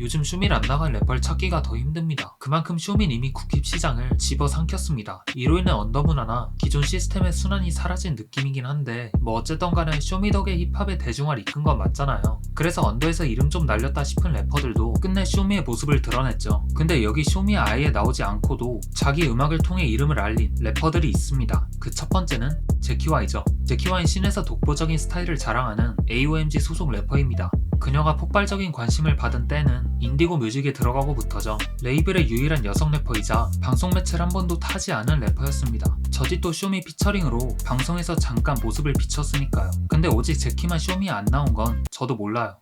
요즘 쇼미를 안 나간 래퍼를 찾기가 더 힘듭니다. 그만큼 쇼미는 이미 국힙 시장을 집어삼켰습니다. 이로 인해 언더문화나 기존 시스템의 순환이 사라진 느낌이긴 한데 뭐 어쨌든 간에 쇼미 덕에 힙합의 대중화를 이끈 건 맞잖아요. 그래서 언더에서 이름 좀 날렸다 싶은 래퍼들도 끝내 쇼미의 모습을 드러냈죠. 근데 여기 쇼미에 아예 나오지 않고도 자기 음악을 통해 이름을 알린 래퍼들이 있습니다. 그 첫 번째는 제키와이죠. 제키와이는 씬에서 독보적인 스타일을 자랑하는 AOMG 소속 래퍼입니다. 그녀가 폭발적인 관심을 받은 때는 인디고 뮤직에 들어가고부터죠. 레이블의 유일한 여성 래퍼이자 방송 매체를 한 번도 타지 않은 래퍼였습니다. 저디 또 쇼미 피처링으로 방송에서 잠깐 모습을 비췄으니까요. 근데 오직 제키만 쇼미에 안 나온 건 저도 몰라요.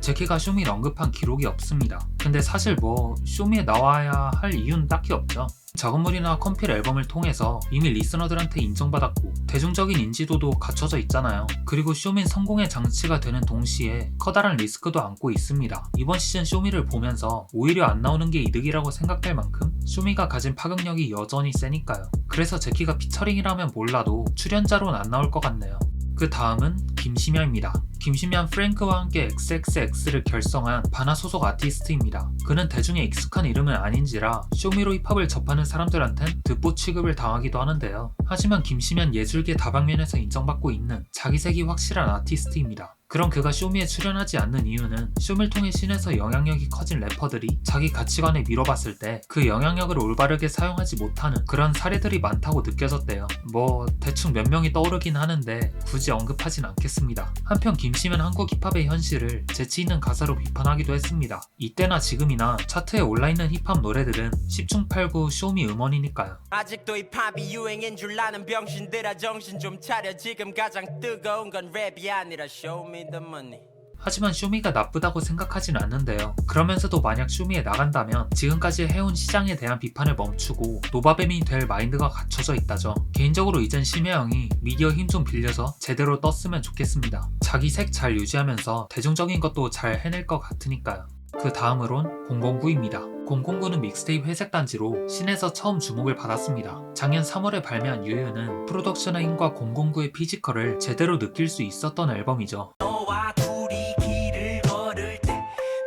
제키가 쇼미를 언급한 기록이 없습니다. 근데 사실 뭐 쇼미에 나와야 할 이유는 딱히 없죠. 작업물이나 컴필 앨범을 통해서 이미 리스너들한테 인정받았고 대중적인 인지도도 갖춰져 있잖아요. 그리고 쇼미는 성공의 장치가 되는 동시에 커다란 리스크도 안고 있습니다. 이번 시즌 쇼미를 보면서 오히려 안 나오는 게 이득이라고 생각될 만큼 쇼미가 가진 파급력이 여전히 세니까요. 그래서 제키가 피처링이라면 몰라도 출연자로는 안 나올 것 같네요. 그 다음은 김심야입니다. 김심야 프랭크와 함께 XXX를 결성한 바나 소속 아티스트입니다. 그는 대중에 익숙한 이름은 아닌지라 쇼미로 힙합을 접하는 사람들한텐 듣보 취급을 당하기도 하는데요. 하지만 김심야는 예술계 다방면에서 인정받고 있는 자기색이 확실한 아티스트입니다. 그럼 그가 쇼미에 출연하지 않는 이유는 쇼미를 통해 씬에서 영향력이 커진 래퍼들이 자기 가치관에 밀어봤을 때 그 영향력을 올바르게 사용하지 못하는 그런 사례들이 많다고 느껴졌대요. 뭐 대충 몇 명이 떠오르긴 하는데 굳이 언급하진 않겠습니다. 한편 김심야는 한국 힙합의 현실을 재치있는 가사로 비판하기도 했습니다. 이때나 지금이나 차트에 올라있는 힙합 노래들은 10중8구 쇼미 음원이니까요. 아직도 힙합이 유행인 줄 아는 병신들아 정신 좀 차려. 지금 가장 뜨거운 건 랩이 아니라 show me the money. 하지만 쇼미가 나쁘다고 생각하진 않는데요. 그러면서도 만약 쇼미에 나간다면 지금까지 해온 시장에 대한 비판을 멈추고 노바뱀이 될 마인드가 갖춰져 있다죠. 개인적으로 이젠 심야 형이 미디어 힘 좀 빌려서 제대로 떴으면 좋겠습니다. 자기 색 잘 유지하면서 대중적인 것도 잘 해낼 것 같으니까요. 그 다음으론 009입니다. 009는 믹스테이프 회색단지로 씬에서 처음 주목을 받았습니다. 작년 3월에 발매한 유유는 프로덕션의 힘과 009의 피지컬을 제대로 느낄 수 있었던 앨범이죠. 너와 둘이 길을 걸을 때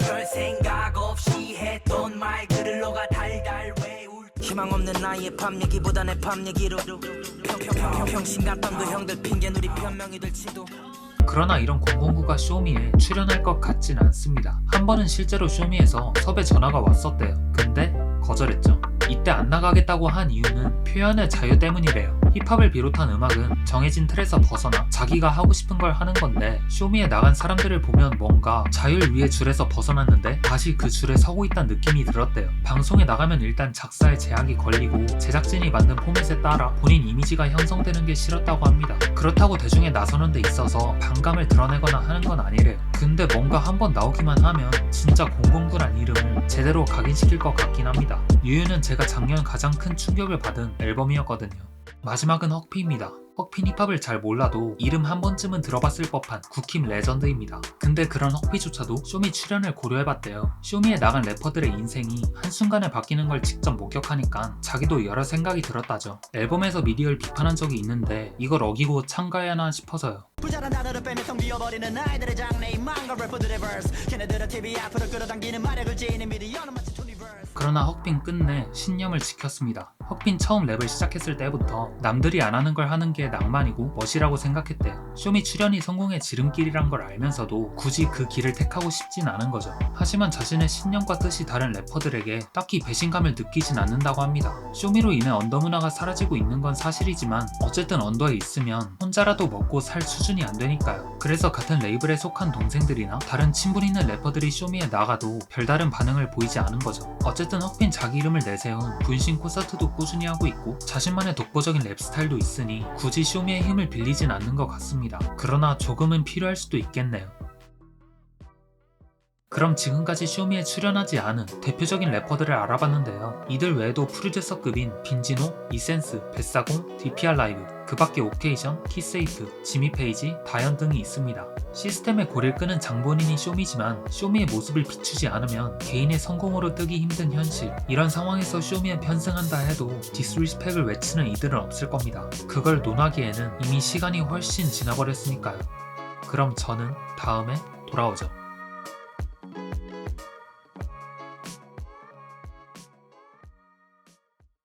별 생각 없이 했던 말들을 너가 달달 외울 때 희망 없는 나의 밤 얘기보다 내 밤 얘기로 평신같던 그 형들 핑계는 우리 변명이 될지도. 그러나 이런 009가 쇼미에 출연할 것 같진 않습니다. 한 번은 실제로 쇼미에서 섭외 전화가 왔었대요. 근데 거절했죠. 이때 안 나가겠다고 한 이유는 표현의 자유 때문이래요. 힙합을 비롯한 음악은 정해진 틀에서 벗어나 자기가 하고 싶은 걸 하는 건데 쇼미에 나간 사람들을 보면 뭔가 자율 위의 줄에서 벗어났는데 다시 그 줄에 서고 있다는 느낌이 들었대요. 방송에 나가면 일단 작사에 제약이 걸리고 제작진이 만든 포맷에 따라 본인 이미지가 형성되는 게 싫었다고 합니다. 그렇다고 대중에 나서는 데 있어서 반감을 드러내거나 하는 건 아니래요. 근데 뭔가 한번 나오기만 하면 진짜 009란 이름을 제대로 각인시킬 것 같긴 합니다. 유유는 제가 작년 가장 큰 충격을 받은 앨범이었거든요. 마지막은 헉피입니다. 헉피는 힙합을 잘 몰라도 이름 한 번쯤은 들어봤을 법한 국힙 레전드입니다. 근데 그런 헉피조차도 쇼미 출연을 고려해봤대요. 쇼미에 나간 래퍼들의 인생이 한순간에 바뀌는 걸 직접 목격하니까 자기도 여러 생각이 들었다죠. 앨범에서 미디어를 비판한 적이 있는데 이걸 어기고 참가해야 하나 싶어서요. 부자란 단어를 빼면 텅 비어버리는 아이들의 장래희망과 래퍼들의 verse. 걔네들은 TV 앞으로 끌어당기는 마력을 지닌 미디어는 마치 투니버스. 그러나 헉빈 끝내 신념을 지켰습니다. 헉빈 처음 랩을 시작했을 때부터 남들이 안 하는 걸 하는 게 낭만이고 멋이라고 생각했대요. 쇼미 출연이 성공의 지름길이란 걸 알면서도 굳이 그 길을 택하고 싶진 않은 거죠. 하지만 자신의 신념과 뜻이 다른 래퍼들에게 딱히 배신감을 느끼진 않는다고 합니다. 쇼미로 인해 언더 문화가 사라지고 있는 건 사실이지만 어쨌든 언더에 있으면 혼자라도 먹고 살 수준이 안 되니까요. 그래서 같은 레이블에 속한 동생들이나 다른 친분 있는 래퍼들이 쇼미에 나가도 별다른 반응을 보이지 않은 거죠. 어쨌든 헉빈 자기 이름을 내세운 분신 콘서트도 꾸준히 하고 있고 자신만의 독보적인 랩 스타일도 있으니 굳이 쇼미의 힘을 빌리진 않는 것 같습니다. 그러나 조금은 필요할 수도 있겠네요. 그럼 지금까지 쇼미에 출연하지 않은 대표적인 래퍼들을 알아봤는데요. 이들 외에도 프로듀서급인 빈지노, 이센스, 뱃사공, DPR 라이브, 그 밖에 오케이션, 키세이프, 지미 페이지, 다현 등이 있습니다. 시스템의 고리를 끄는 장본인이 쇼미지만 쇼미의 모습을 비추지 않으면 개인의 성공으로 뜨기 힘든 현실. 이런 상황에서 쇼미에 편승한다 해도 디스리스펙을 외치는 이들은 없을 겁니다. 그걸 논하기에는 이미 시간이 훨씬 지나버렸으니까요. 그럼 저는 다음에 돌아오죠.